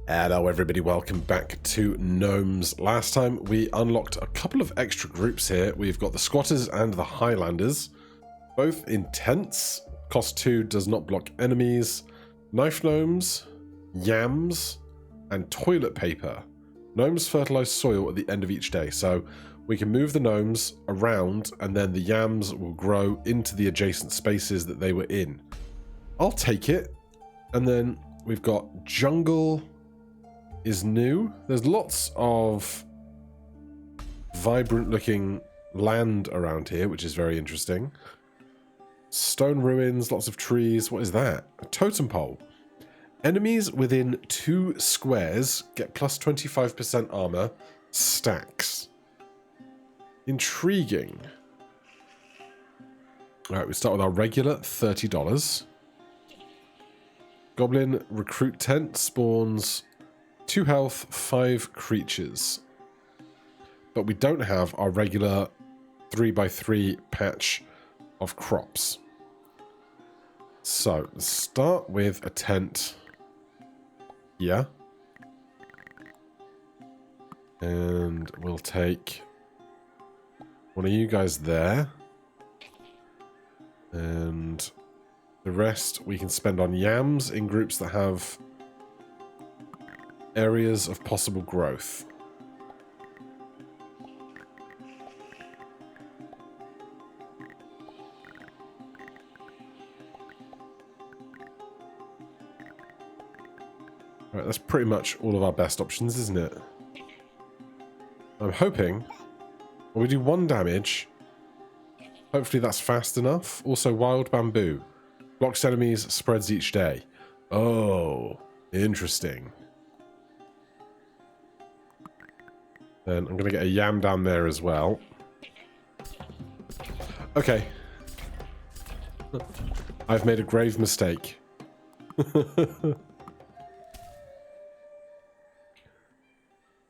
Hello everybody, welcome back to Gnomes. Last time we unlocked a couple of extra groups here. We've got the squatters and the highlanders, both in tents. Cost 2, does not block enemies. Knife gnomes, yams, and toilet paper. Gnomes fertilize soil at the end of each day, so we can move the gnomes around and then the yams will grow into the adjacent spaces that they were in. I'll take it. And then we've got jungle is new. There's lots of vibrant looking land around here, which is very interesting. Stone ruins, lots of trees. What is that? A totem pole. Enemies within 2 squares get plus 25% armor. Stacks. Intriguing. Alright, we start with our regular $30. Goblin recruit tent spawns 2 health, 5 creatures. But we don't have our regular 3x3 patch of crops. So, let's start with a tent here. And we'll take one of you guys there. And the rest we can spend on yams in groups that have areas of possible growth. Right, that's pretty much all of our best options, isn't it? I'm hoping when we do 1 damage, hopefully that's fast enough. Also, wild bamboo. Blocks enemies, spreads each day. Oh, interesting. Then I'm going to get a yam down there as well. Okay. I've made a grave mistake.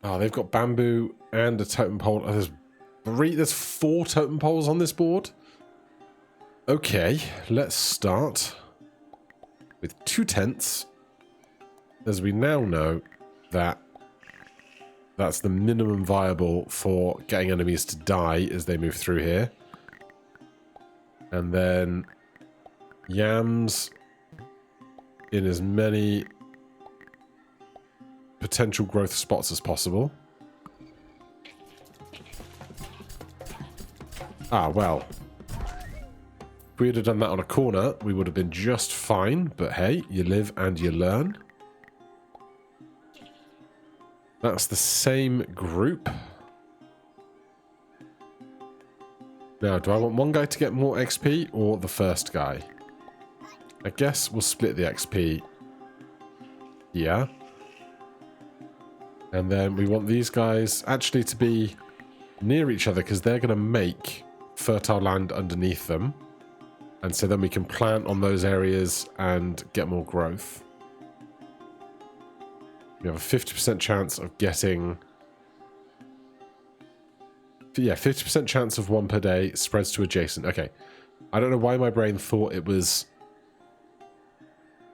Oh, they've got bamboo and a totem pole. Oh, there's 4 totem poles on this board. Okay, let's start with 2 tents, as we now know that that's the minimum viable for getting enemies to die as they move through here. And then yams in as many potential growth spots as possible. Ah, well. If we had done that on a corner, we would have been just fine. But hey, you live and you learn. That's the same group. Now, do I want one guy to get more XP or the first guy? I guess we'll split the XP. Yeah. And then we want these guys actually to be near each other because they're going to make fertile land underneath them. And so then we can plant on those areas and get more growth. We have a 50% chance of getting... Yeah, 50% chance of 1 per day, spreads to adjacent. Okay. I don't know why my brain thought it was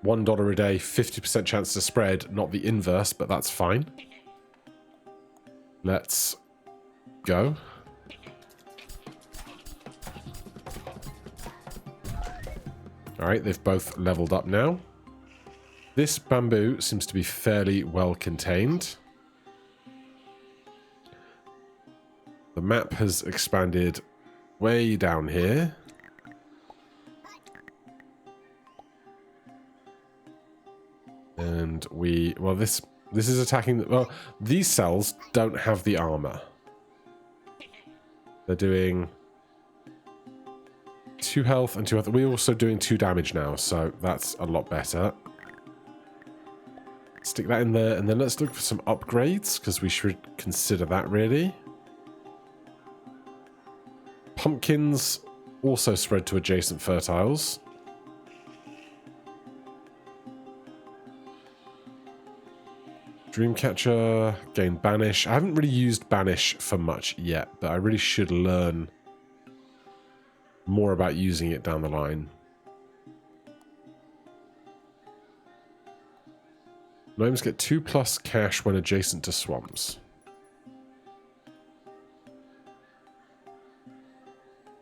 $1 a day, 50% chance to spread, not the inverse, but that's fine. Let's go. Alright, they've both leveled up now. This bamboo seems to be fairly well contained. The map has expanded way down here. And well, this is attacking, well, these cells don't have the armor. They're doing 2 health and 2 health. We're also doing 2 damage now, so that's a lot better. Stick that in there, and then let's look for some upgrades, because we should consider that, really. Pumpkins also spread to adjacent fertiles. Dreamcatcher, gain Banish. I haven't really used Banish for much yet, but I really should learn more about using it down the line. Gnomes get 2+ cash when adjacent to swamps.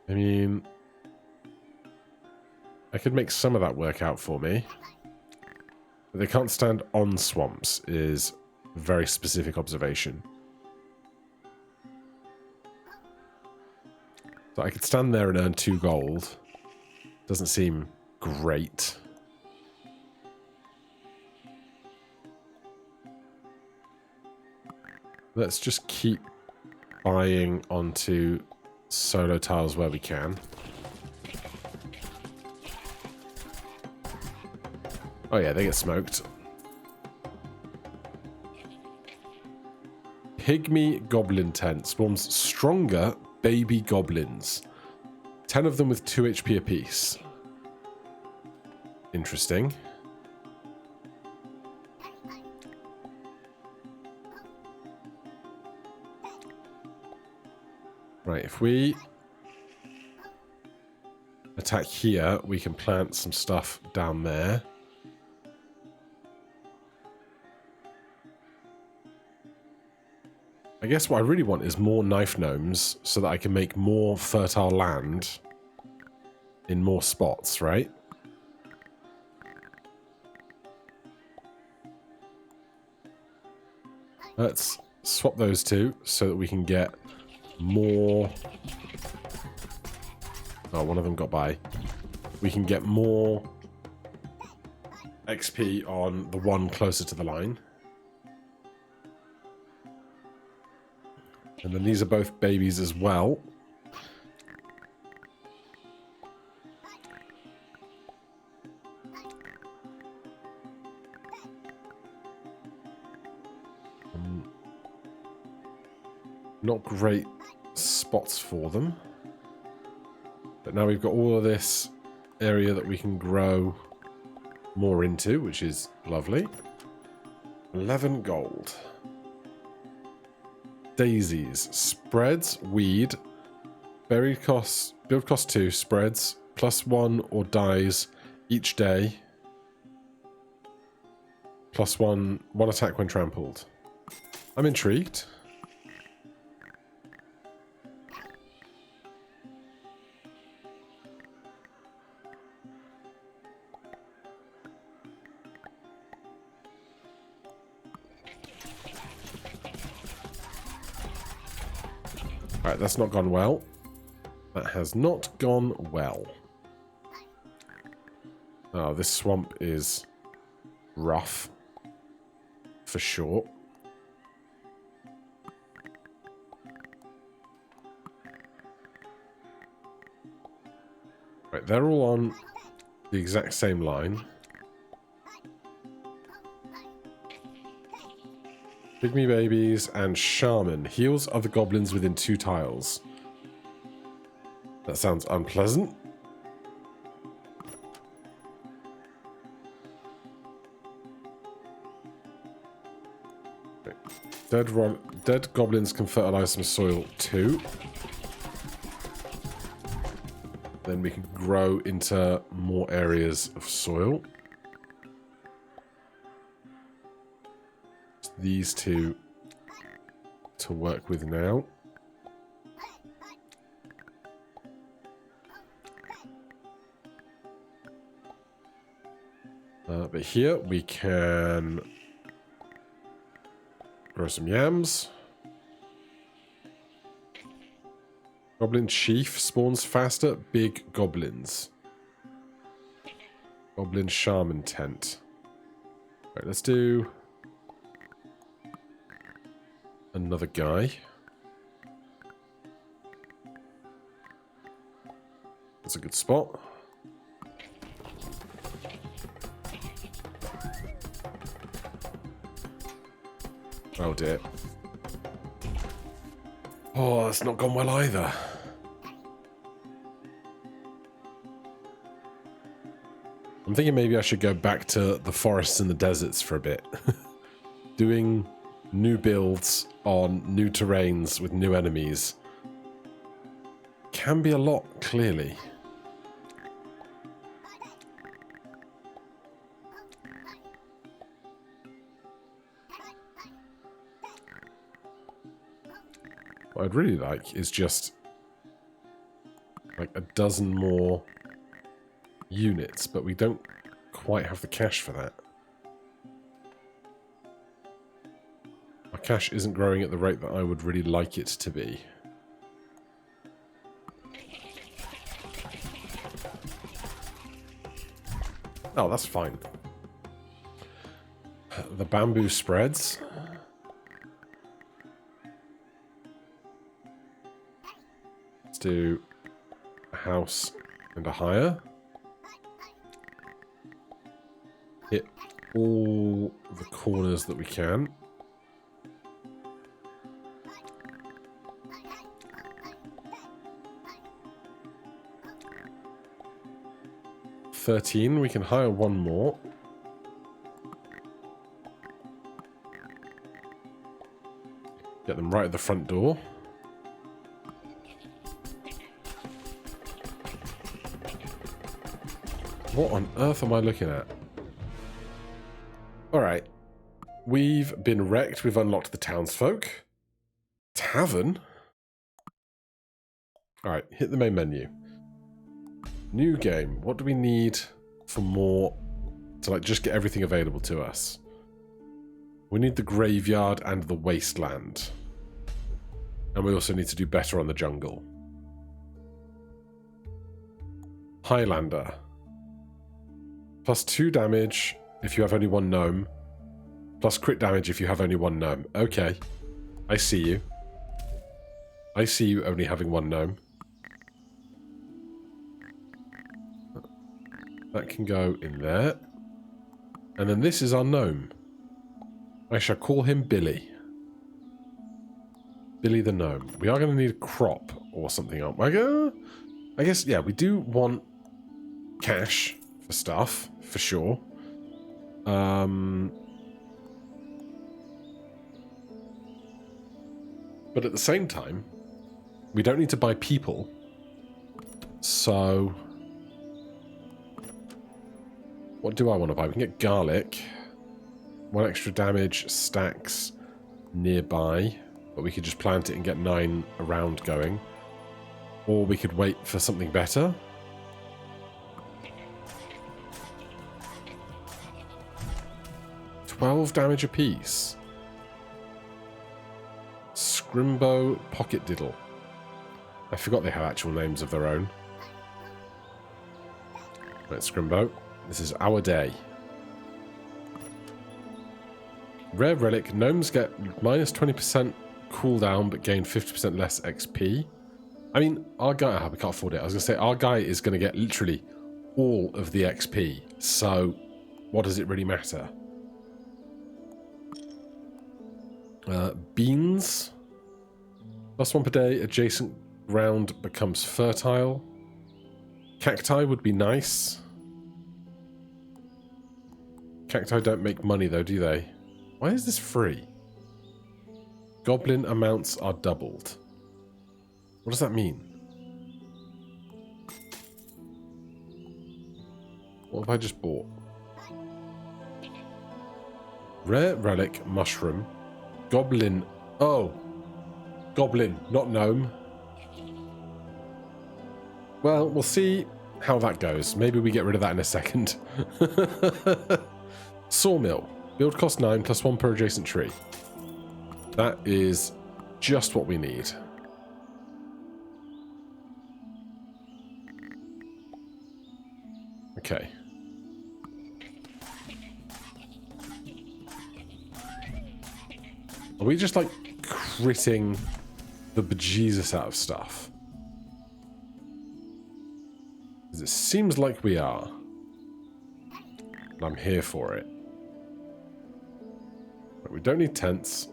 I mean, I could make some of that work out for me. But they can't stand on swamps is a very specific observation. So I could stand there and earn 2 gold. Doesn't seem great. Let's just keep buying onto solo tiles where we can. Oh yeah, they get smoked. Pygmy goblin tent spawns stronger baby goblins. 10 of them with 2 HP apiece. Interesting. Right, if we attack here, we can plant some stuff down there. I guess what I really want is more knife gnomes so that I can make more fertile land in more spots, right? Let's swap those two so that we can get more... Oh, one of them got by. We can get more XP on the one closer to the line. And then these are both babies as well. Not great spots for them. But now we've got all of this area that we can grow more into, which is lovely. 11 gold. Daisies. Spreads, weed. Build cost 2, spreads, +1 or dies each day. +1 attack when trampled. I'm intrigued. Alright, that's not gone well. That has not gone well. Oh, this swamp is rough. For sure. Right, they're all on the exact same line. Pygmy babies and shaman. Heals other goblins within 2 tiles. That sounds unpleasant. Dead goblins can fertilize some soil too. Then we can grow into more areas of soil. These two to work with now. But here we can grow some yams. Goblin chief spawns faster. Big goblins. Goblin shaman tent. Right, let's do another guy. That's a good spot. Oh dear. Oh, that's not gone well either. I'm thinking maybe I should go back to the forests and the deserts for a bit. Doing new builds on new terrains with new enemies can be a lot, clearly. What I'd really like is just like a dozen more units, but we don't quite have the cash for that. Our cash isn't growing at the rate that I would really like it to be. Oh, that's fine. The bamboo spreads. Let's do a house and a hire. Hit all the corners that we can. $13. We can hire one more. Get them right at the front door. What on earth am I looking at? Alright. We've been wrecked. We've unlocked the townsfolk. Tavern? Alright, hit the main menu. New game. What do we need for more to like just get everything available to us? We need the graveyard and the wasteland. And we also need to do better on the jungle. Highlander. Plus 2 damage if you have only one gnome. Plus crit damage if you have only one gnome. Okay. I see you. I see you only having one gnome. That can go in there. And then this is our gnome. I shall call him Billy. Billy the gnome. We are going to need a crop or something, aren't we? I guess, yeah, we do want cash for stuff, for sure. But at the same time, we don't need to buy people. So... what do I want to buy? We can get garlic. 1 extra damage stacks nearby. But we could just plant it and get 9 around going. Or we could wait for something better. $12 damage apiece. Scrimbo Pocket Diddle. I forgot they have actual names of their own. Right, Scrimbo. This is our day. Rare relic. Gnomes get minus 20% cooldown, but gain 50% less XP. I mean, our guy... oh, we can't afford it. I was going to say, our guy is going to get literally all of the XP. So, what does it really matter? Beans. +1 per day. Adjacent ground becomes fertile. Cacti would be nice. Cacti don't make money though, do they? Why is this free? Goblin amounts are doubled. What does that mean? What have I just bought? Rare relic mushroom. Goblin. Oh. Goblin, not gnome. Well, we'll see how that goes. Maybe we get rid of that in a second. Sawmill. Build cost 9 +1 per adjacent tree. That is just what we need. Okay. Are we just like critting the bejesus out of stuff? Because it seems like we are. And I'm here for it. But we don't need tents.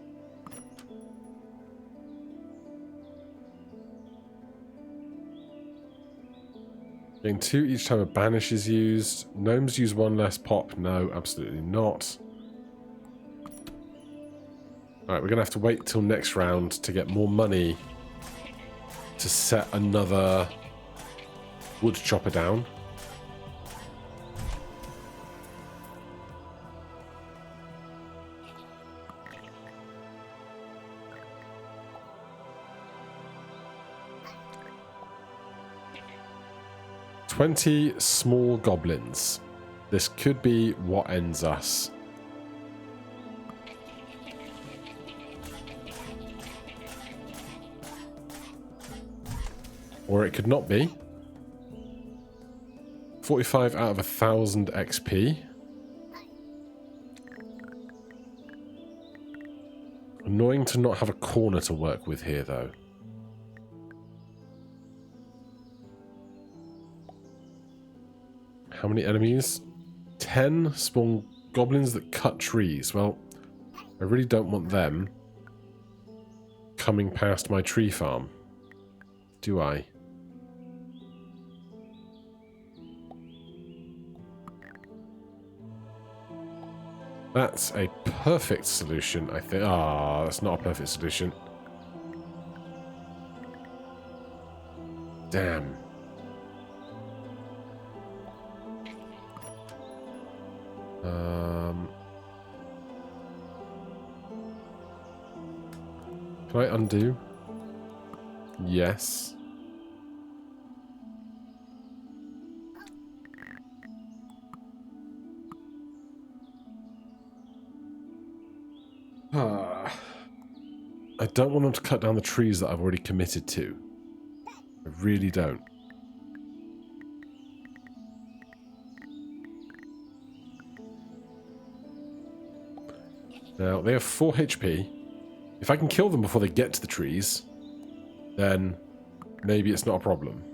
Gain 2 each time a banish is used. Gnomes use 1 less pop. No, absolutely not. Alright, we're going to have to wait till next round to get more money to set another wood chopper down. 20 small goblins. This could be what ends us. Or it could not be. 45 out of 1,000 XP. Annoying to not have a corner to work with here, though. How many enemies? 10 spawn goblins that cut trees. Well, I really don't want them coming past my tree farm. Do I? That's a perfect solution, I think. Ah, that's not a perfect solution. Damn. Can I undo? Yes. I don't want them to cut down the trees that I've already committed to. I really don't. Now, they have 4 HP. If I can kill them before they get to the trees, then maybe it's not a problem.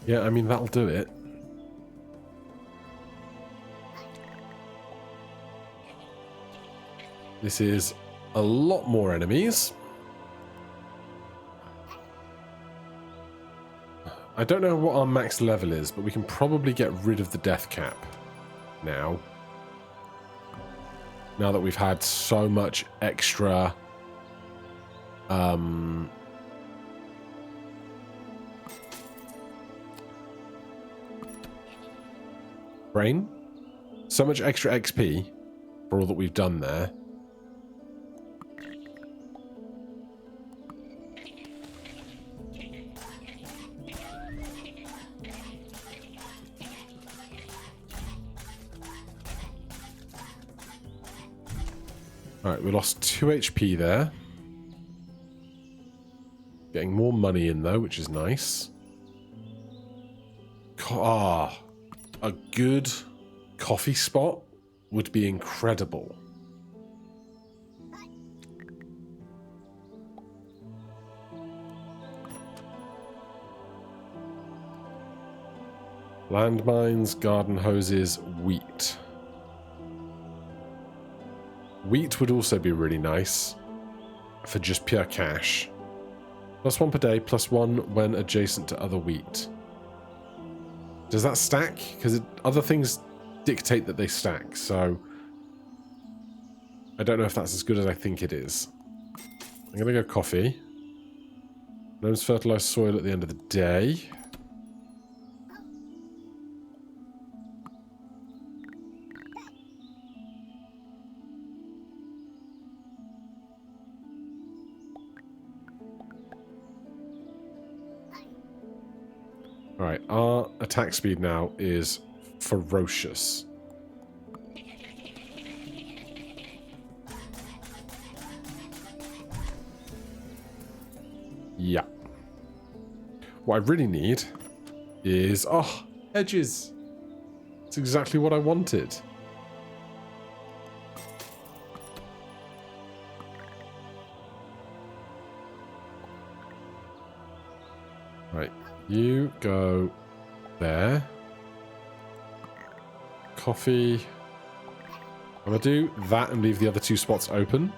Yeah, I mean, that'll do it. This is a lot more enemies. I don't know what our max level is, but we can probably get rid of the death cap now. Now that we've had so much extra brain. So much extra XP for all that we've done there. Alright, we lost 2 HP there. Getting more money in though, which is nice. Ah, a good coffee spot would be incredible. Landmines, garden hoses, wheat. Wheat would also be really nice for just pure cash. +1 per day, +1 when adjacent to other wheat. Does that stack? Because other things dictate that they stack, so I don't know if that's as good as I think it is. I'm going to go coffee. Gnomes fertilize soil at the end of the day. Alright, our attack speed now is ferocious. Yeah. What I really need is... Oh, hedges! That's exactly what I wanted. Right. You go there. Coffee. I'm going to do that and leave the other 2 spots open.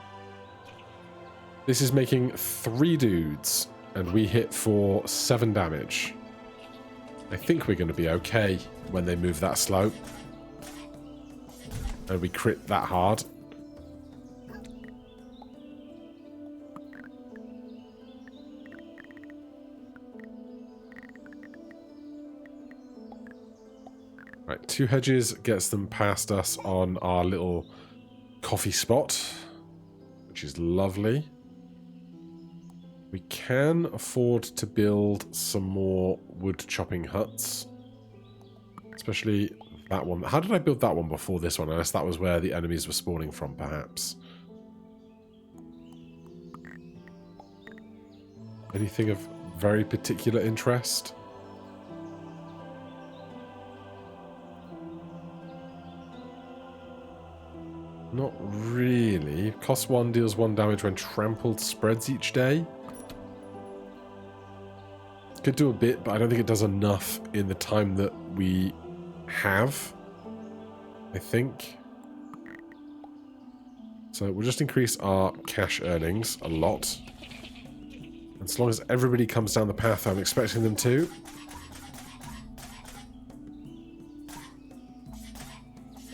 This is making 3 dudes, and we hit for 7 damage. I think we're going to be okay when they move that slow. And we crit that hard. Right, 2 hedges gets them past us on our little coffee spot, which is lovely. We can afford to build some more wood chopping huts. Especially that one. How did I build that one before this one? Unless that was where the enemies were spawning from, perhaps. Anything of very particular interest? Not really. Cost 1, deals 1 damage when trampled, spreads each day. Could do a bit, but I don't think it does enough in the time that we have, I think. So we'll just increase our cash earnings a lot. And as long as everybody comes down the path I'm expecting them to.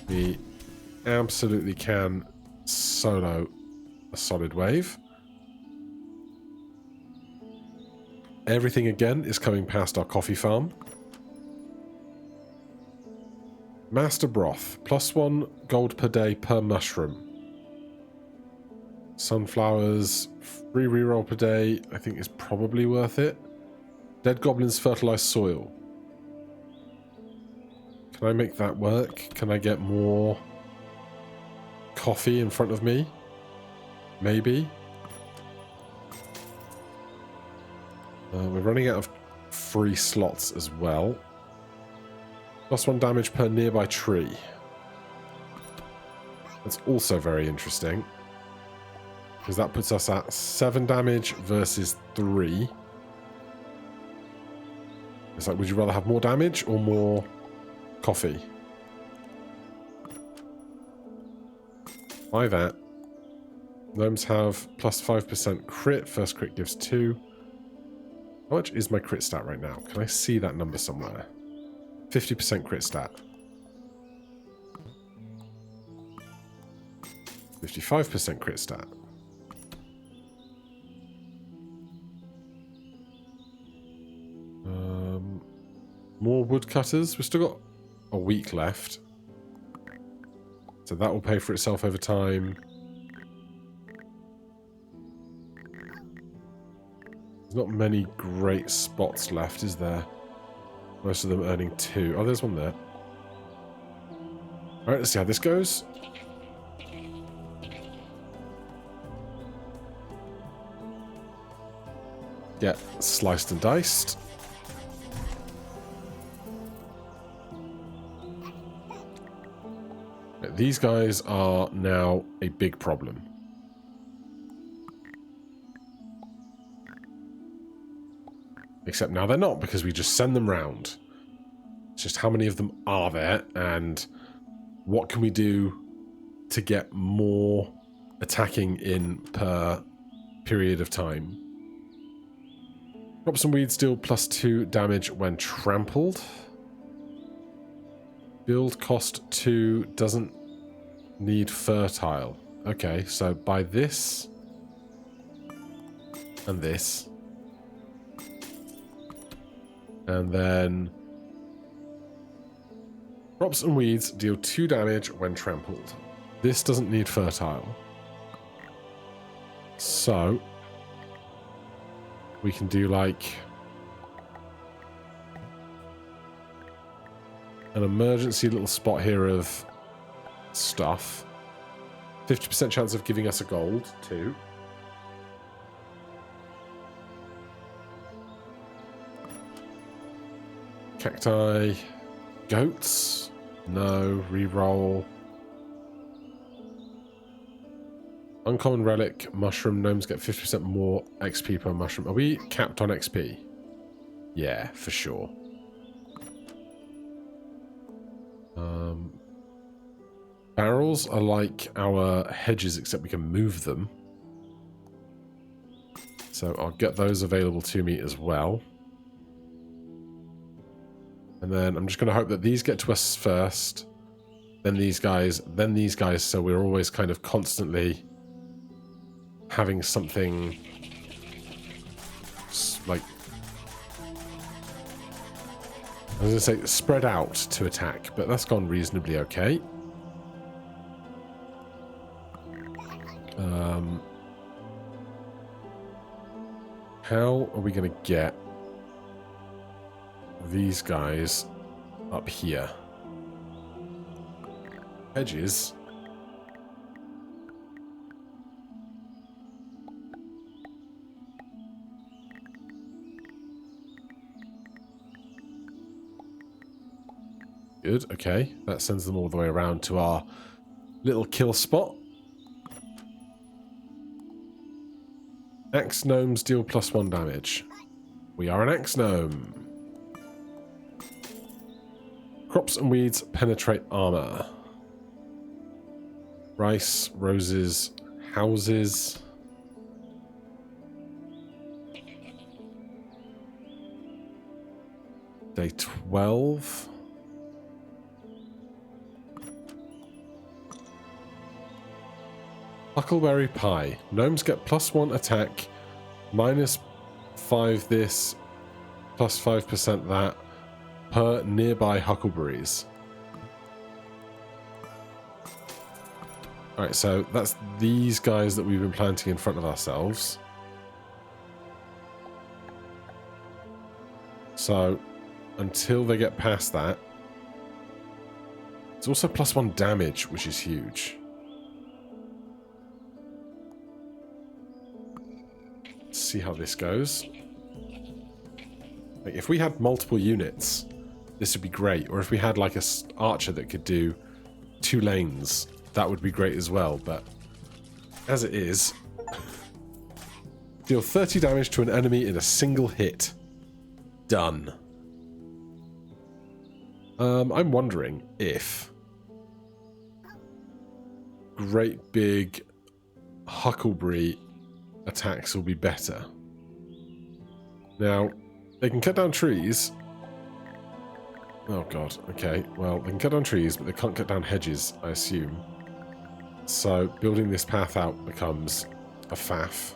We absolutely can solo a solid wave. Everything again is coming past our coffee farm. Master broth, +1 gold per day per mushroom. Sunflowers, free reroll per day, I think is probably worth it. Dead goblins fertilize soil. Can I make that work? Can I get more coffee in front of me? Maybe. We're running out of free slots as well. +1 damage per nearby tree. That's also very interesting. Because that puts us at 7 damage versus 3. It's like, would you rather have more damage or more coffee? Why that? Gnomes have +5% crit. First crit gives 2. How much is my crit stat right now? Can I see that number somewhere? 50% crit stat. 55% crit stat. More woodcutters. We've still got a week left. So that will pay for itself over time. There's not many great spots left, is there? Most of them earning 2. Oh, there's one there. Alright, let's see how this goes. Get sliced and diced. These guys are now a big problem. Except now they're not, because we just send them round. It's just how many of them are there, and what can we do to get more attacking in per period of time. Crops and weeds deal +2 damage when trampled. Build cost 2, doesn't need fertile. Okay, so buy this and this. And then crops and weeds deal 2 damage when trampled. This doesn't need fertile. So we can do like an emergency little spot here of stuff. 50% chance of giving us a gold, too. Cacti. Goats. No. Reroll. Uncommon relic. Mushroom. Gnomes get 50% more XP per mushroom. Are we capped on XP? Yeah, for sure. Barrels are like our hedges, except we can move them. So I'll get those available to me as well. And then I'm just going to hope that these get to us first, then these guys, so we're always kind of constantly having something like, I was going to say spread out to attack, but that's gone reasonably okay. How are we going to get these guys up here? Hedges? Good, okay. That sends them all the way around to our little kill spot. Axe gnomes deal +1 damage. We are an axe gnome. Crops and weeds penetrate armor. Rice, roses, houses. Day 12. Huckleberry pie. Gnomes get +1 attack, -5 this, +5% that, per nearby huckleberries. Alright, so that's these guys that we've been planting in front of ourselves. So, until they get past that, it's also +1 damage, which is huge. Let's see how this goes. Like, if we had multiple units, this would be great. Or if we had like a archer that could do 2 lanes, that would be great as well. But as it is, deal 30 damage to an enemy in a single hit. Done. I'm wondering if great big huckleberry attacks will be better. Now, they can cut down trees. Oh god, okay. Well, they can cut down trees, but they can't cut down hedges, I assume. So, building this path out becomes a faff.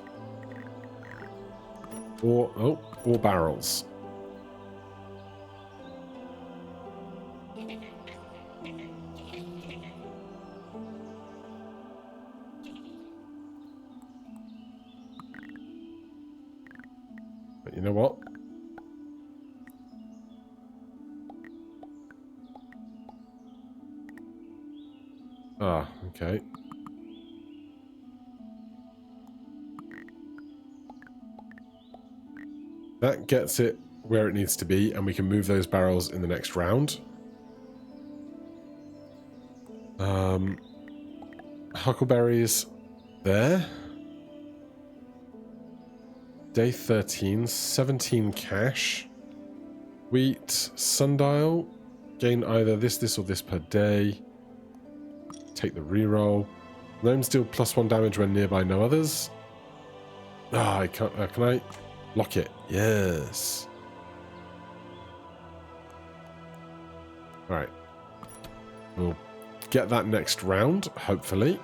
Or barrels. But you know what? Ah, okay. That gets it where it needs to be, and we can move those barrels in the next round. Huckleberries there. Day 13, 17 cash. Wheat, sundial. Gain either this, or this per day. Take the reroll. Gnomes deal +1 damage when nearby no others. Ah, I can't. Can I lock it? Yes. Alright. We'll get that next round, hopefully.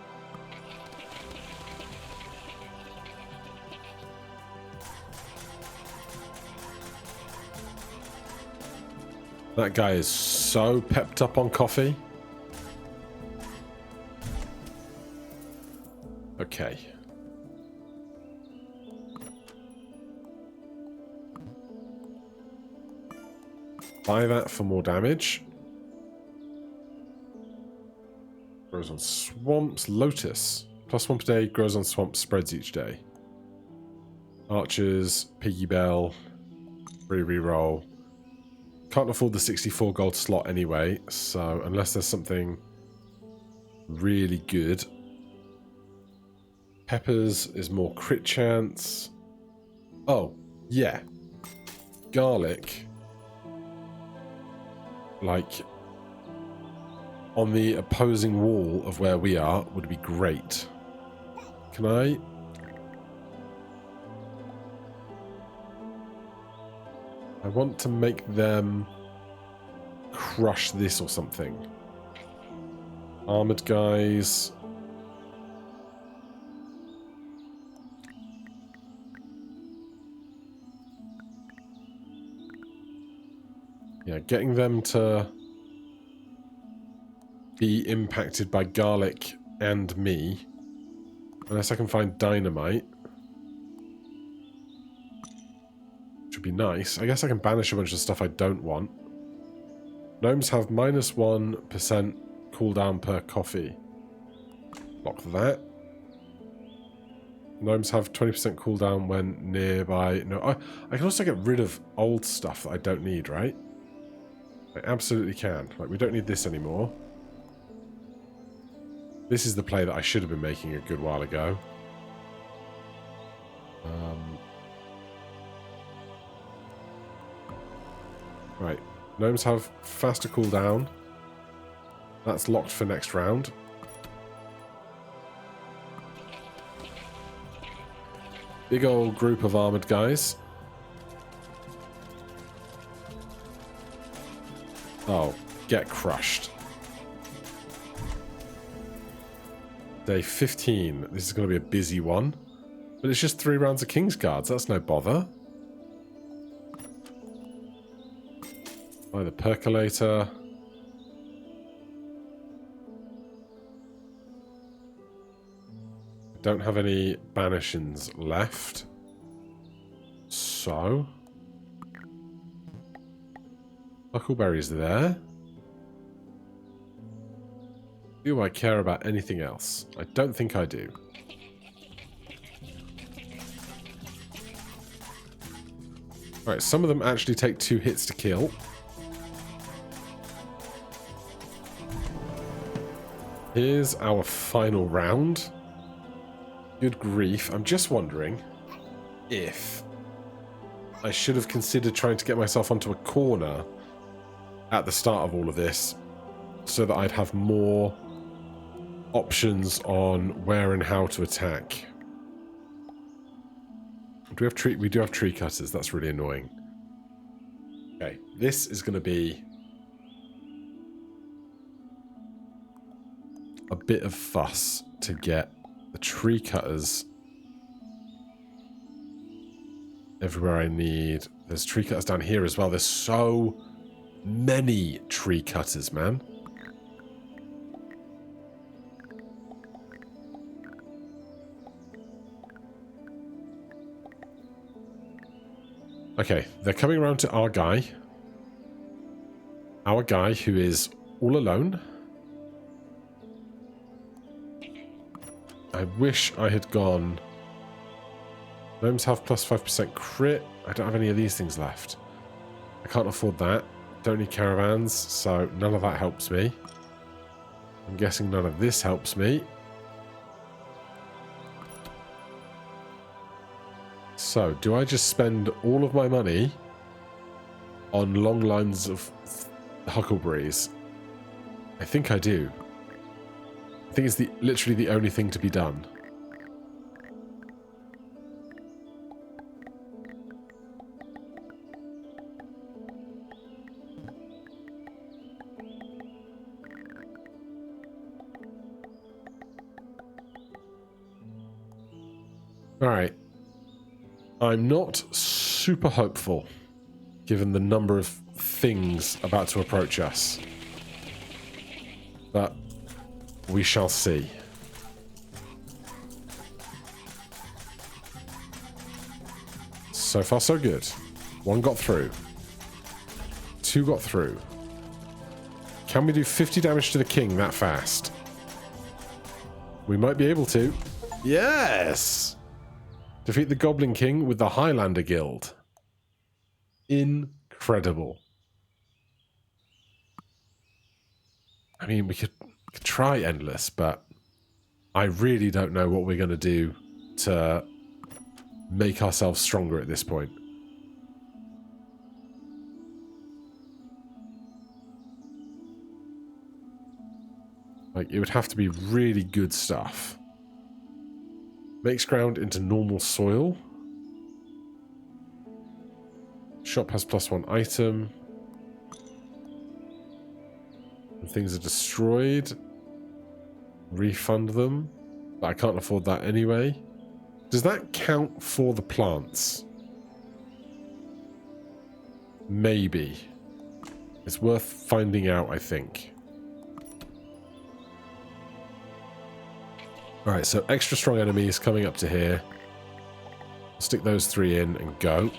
That guy is so pepped up on coffee. Okay. Buy that for more damage. Grows on swamps. Lotus. +1 per day. Grows on swamps. Spreads each day. Archers. Piggy Bell. Free reroll. Can't afford the 64 gold slot anyway, so unless there's something really good. Peppers is more crit chance. Oh, yeah. Garlic. Like, on the opposing wall of where we are would be great. Can I? I want to make them crush this or something. Armored guys. Yeah, getting them to be impacted by garlic and me. Unless I can find dynamite. Which would be nice. I guess I can banish a bunch of stuff I don't want. Gnomes have -1% cooldown per coffee. Lock that. Gnomes have 20% cooldown when nearby. No, I can also get rid of old stuff that I don't need, right? I absolutely can. Like, we don't need this anymore. This is the play that I should have been making a good while ago. Right. Gnomes have faster cooldown. That's locked for next round. Big old group of armoured guys. Oh, get crushed. Day 15. This is going to be a busy one. But it's just 3 rounds of King's Guards. That's no bother. Buy the percolator. Don't have any banishings left. So. Huckleberry's there. Do I care about anything else? I don't think I do. Alright, some of them actually take 2 hits to kill. Here's our final round. Good grief. I'm just wondering if I should have considered trying to get myself onto a corner at the start of all of this so that I'd have more options on where and how to attack. Do we have tree? We do have tree cutters. That's really annoying. Okay, this is going to be a bit of fuss to get the tree cutters everywhere I need. There's tree cutters down here as well. There's so many tree cutters, man. Okay, they're coming around to our guy. Our guy who is all alone. I wish I had gone... Gnomes have plus 5% crit. I don't have any of these things left. I can't afford that. Don't need caravans, so none of that helps me. I'm guessing none of this helps me. So, do I just spend all of my money on long lines of huckleberries? I think I do. I think it's literally the only thing to be done. Alright. I'm not super hopeful, given the number of things about to approach us. But we shall see. So far, so good. 1 got through. 2 got through. Can we do 50 damage to the king that fast? We might be able to. Yes! Defeat the Goblin King with the Highlander Guild. Incredible. I mean, we could try Endless, but I really don't know what we're going to do to make ourselves stronger at this point. Like, it would have to be really good stuff. Makes ground into normal soil. Shop has +1 item. When things are destroyed, refund them. But I can't afford that anyway. Does that count for the plants? Maybe. It's worth finding out, I think. Alright, so extra strong enemies coming up to here. Stick those 3 in and go.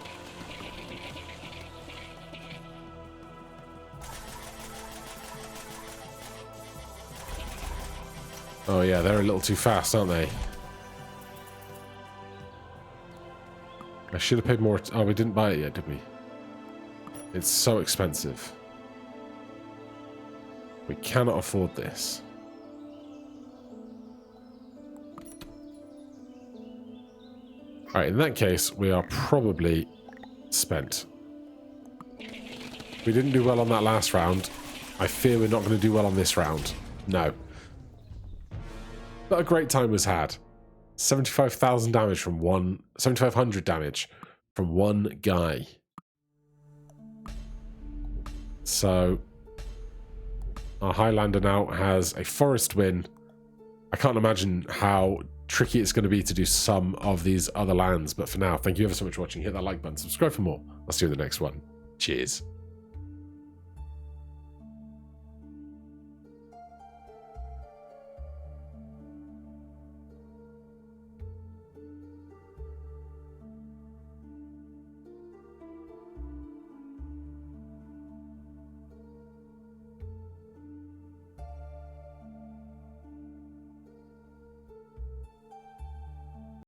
Oh yeah, they're a little too fast, aren't they? I should have paid more. Oh, we didn't buy it yet, did we? It's so expensive. We cannot afford this. Alright, in that case, we are probably spent. We didn't do well on that last round. I fear we're not going to do well on this round. No. But a great time was had. 75,000 damage from one... 7,500 damage from one guy. So, our Highlander now has a forest win. I can't imagine how tricky it's going to be to do some of these other lands. But for now, thank you ever so much for watching. Hit that like button, subscribe for more. I'll see you in the next one. Cheers.